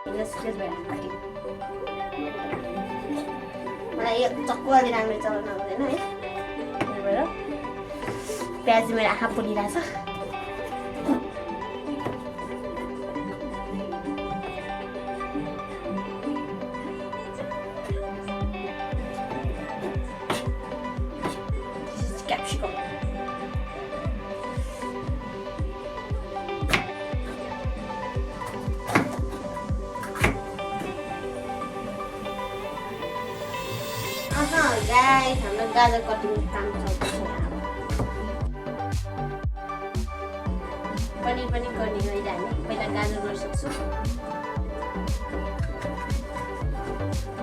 Scratch भइरहेको cutting मलाई यो चक्कु अलि राम्रो चलाउन आउँदैन है त्यही भएर प्याज मेरो आँखा पोलिरहेछ क्याप्सिकम गाइस हाम्रो गाजर कटिङ काम चल्दैछ पनिर पनि गर्ने हो अहिले हामी पहिला गाजर गर्न सक्छौँ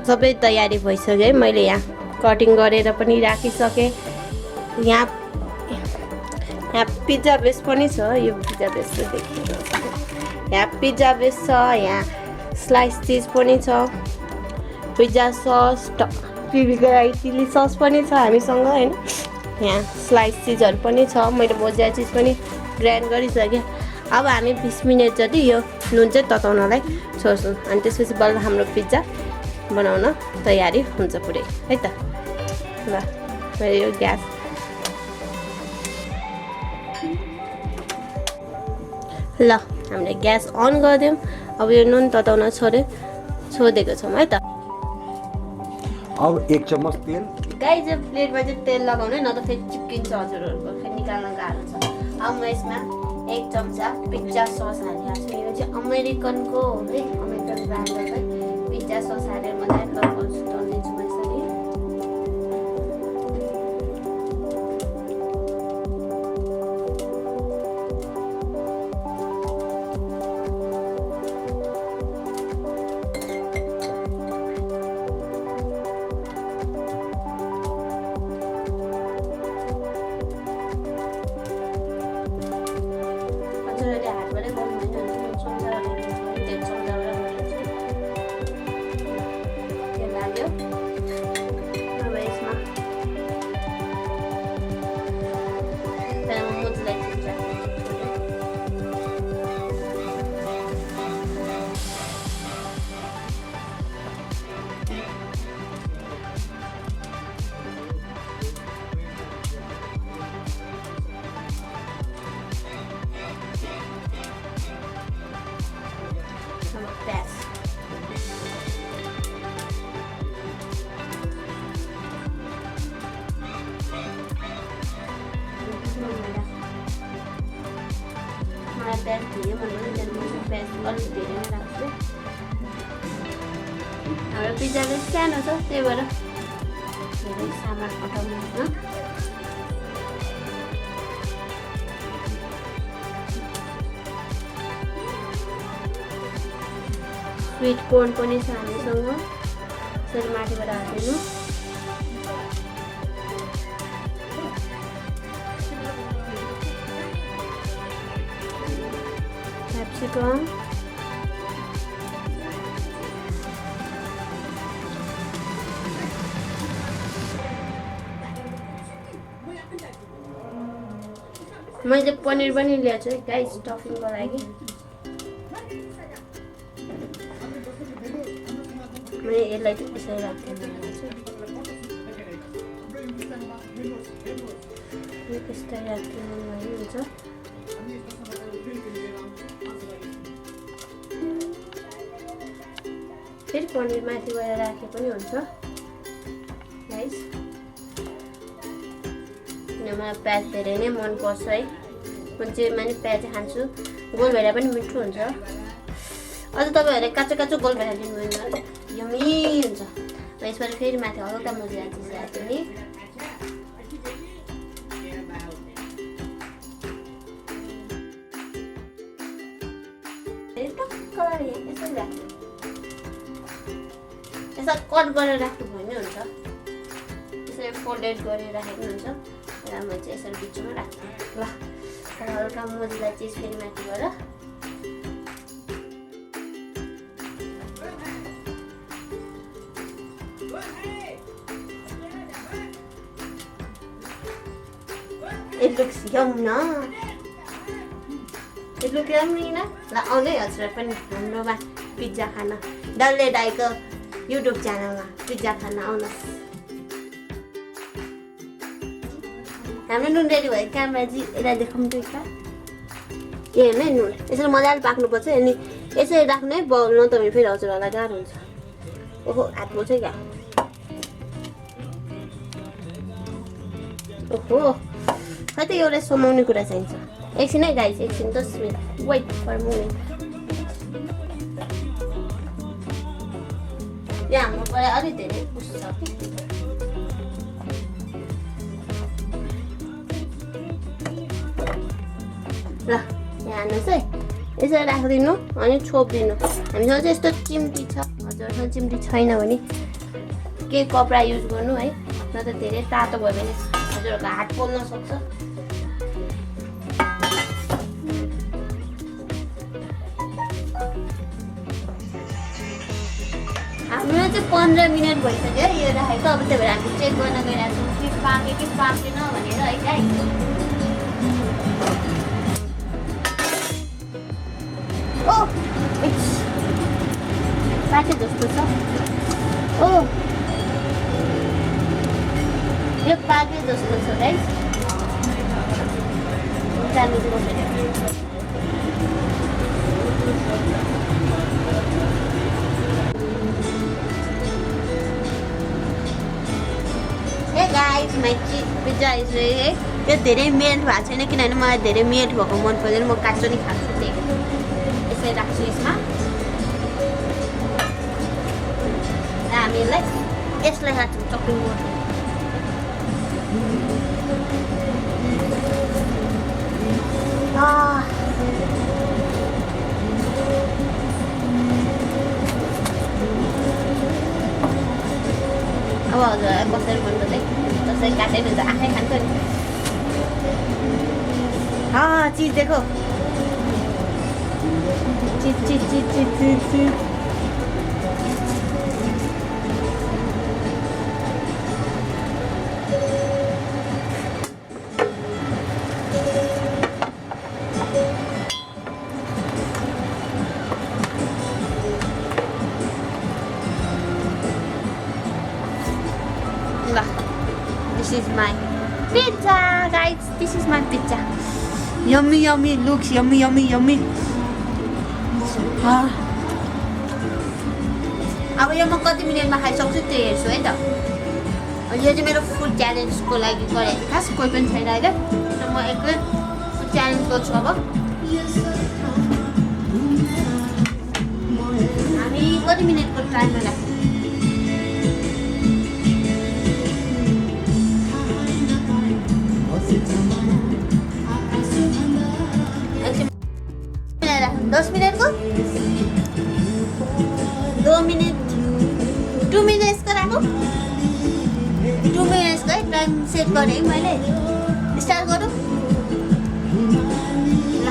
सबै तयारी भइसक्यो है मैले यहाँ कटिङ गरेर पनि राखिसकेँ यहाँ पिज्जा बेस पनि छ यो पिज्जा बेस यहाँ पिज्जा बेस छ यहाँ स्लाइस चिज पनि छ पिज्जा सस चिली सस पनि छ हामीसँग हैन यहाँ स्लाइस चिजहरू पनि छ मैले भुजिया चिज पनि ग्राइन्ड गरिसकेँ अब हामी 20 मिनट जति यो नुन चाहिँ तताउनलाई छोड्छौँ अनि त्यसपछि बल्ल हाम्रो पिज्जा बनाउन तयारी हुन्छ पुरै है त ल मैले यो ग्यास ल हामीले ग्यास अन गरिदियौँ अब यो नुन तताउन छोडेको छौँ है त अब 1 चम्मच तेल गाइस यो प्लेटमा चाहिँ तेल लगाउनु न त फेरि चिप्किन्छ हजुरहरूको फेरि निकाल्न गाह्रो छ अब म यसमा 1 चम्चा पिज्जा सस हालिरहेको छु यो चाहिँ अमेरिकनको हो है अमेरिकन ब्रान्डको पिज्जा सस हालेर मजाले लगाउँछु तल्दैछु म यसरी प्याज धेरै मनपर्छ त्यहाँदेखि प्याज अलिक धेरै नै राख्छु हाम्रो पिज्जा चाहिँ सानो छ त्यही भएर धेरै सामान अटाउनु स्विट कोर्न पनि छ हामीसँग यसरी माथिबाट हालिदिनु क्याप्सिकम मैले पनिर पनि ल्याएको छु गाइस स्टफिङको लागि मैले यसलाई चाहिँ यसरी राख्दिनँ यस्तै राख्दिनँ हुन्छ फेरि पनिर माथि गएर राखे पनि हुन्छ गाइस मलाई प्याज धेरै नै मनपर्छ है म चाहिँ माने प्याज खान्छु गोल भएर पनि मिठो हुन्छ अझ तपाईँहरूले काँचो काँचो गोल भएर दिनुभयो भने यम्मी हुन्छ र यसबाट फेरि माथि हल्का मजा चिज राख्छु नि यसलाई कट गरेर राख्नु भने हुन्छ यसरी फोल्डेड गरेर राखेको हुन्छ र म चाहिँ यसरी बिचमा राख्छु ल हल्का मजालाई चिज फेरि माथिबाट It looks yum na. It looks yummy na. La आउँदै हजुर पनि हाम्रोमा पिज्जा खान डल्ले दाइको युट्युब च्यानलमा पिज्जा खान आउनुहोस्। हाम्रो नुन रेडी भयो। क्यामेराजी यसलाई देखाउनु त क्या ए हेर्नु है नुन यसरी मजाले पाक्नुपर्छ अनि यसरी राख्नु है बल्नु त फेरि हजुरहरूलाई गाह्रो हुन्छ। ओहो हात पोल्छ क्या। ओहो खै त एउटा समाउने कुरा चाहिन्छ। एकछिन है गाइस एकछिन 10 मिनट वेट फर मोमेन्ट। यहाँ हाम्रो पर अलि धेरै उस छ कि ल यहाँ हाल्नुहोस् है यसरी राखिदिनु अनि छोपिदिनु। हामीसँग चाहिँ यस्तो चिम्टी छ हजुरसँग चिम्टी छैन भने केही कपडा युज गर्नु है न त धेरै तातो भयो भने हजुरहरूको हात पोल्न सक्छ। हाम्रो चाहिँ 15 मिनट भइसक्यो है यो राखेको। अब त्यही भएर हामी चेक गर्न गइरहेको छौँ कि पाक्यो कि पाकेन भनेर है गाइस। ओ पाके जस्तो छ। ओ यो पाके जस्तो छ guys. Hey guys, my pizza is ready. यो धेरै मेल्ट भएको छैन किनभने मलाई धेरै मेल्ट भएको मन पर्दैन। म काँचो नि खान्छु त्यही यसै राख्छु यसमा। हामी यसलाई हाल्छौँ चपिङ बोर्ड। अब हजुरलाई कसरी भन्नु चाहिँ कसरी काटेर हुन्छ आफै खान्छ नि। चीज देखो चीज चीज चीज चीज चीज चीज This is my pizza, guys. This is my pizza. Yummy, yummy. Looks yummy, yummy, yummy. अब यो म कति मिनटमा खाइसक्छु त्यो हेर्छु है त। यो चाहिँ मेरो फुड च्यालेन्जको लागि गरेको खास कोही पनि छैन अहिले। म एक्लै फुड च्यालेन्ज गर्छु अब। हामी कति मिनटको टाइममा लाग्छ? दस मिनट को 2 मिनट 2 मिनट्स को राखो। 2 मिनट्स को टाइम सेट गरेँ मैले। स्टार्ट गरौँ ल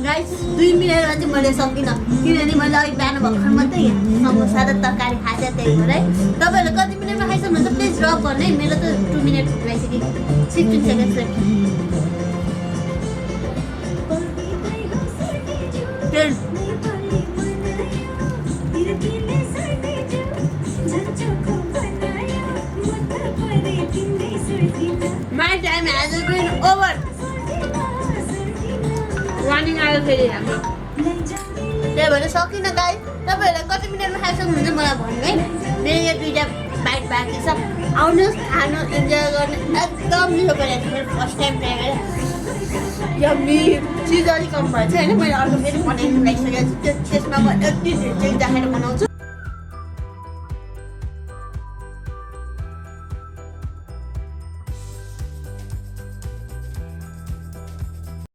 गाइस 2 मिनटमा चाहिँ मैले सकिनँ किनभने मैले अघि बिहान भर्खर मात्रै समोसा र तरकारी खाएको त्यही भएर है। तपाईँहरूले कति मिनटमा खाइसक्नुहुन्छ प्लिज ड्रप गर्नु है। मेरो त 2 मिनट भइसक्यो 15 seconds left. 10 My time has been over. Running out of here. त्यही भएर सकिनँ गाइस। तपाईँहरूलाई कति मिनटमा खाइसक्नुहुन्छ मलाई भन्नु है। मेरो यो 2टा बाइट बाँकी छ। आउनुहोस् खानु इन्जोय गर्नु। एकदम मिठो बनाएको मेरो फर्स्ट टाइम ट्राई गरेँ। यम्मी चिज अलिक कम भएछ होइन। मैले अर्को फेरि बनाइदिनु लागिसकेको छु। त्यसमा म यति धेरै राखेर बनाउँछु।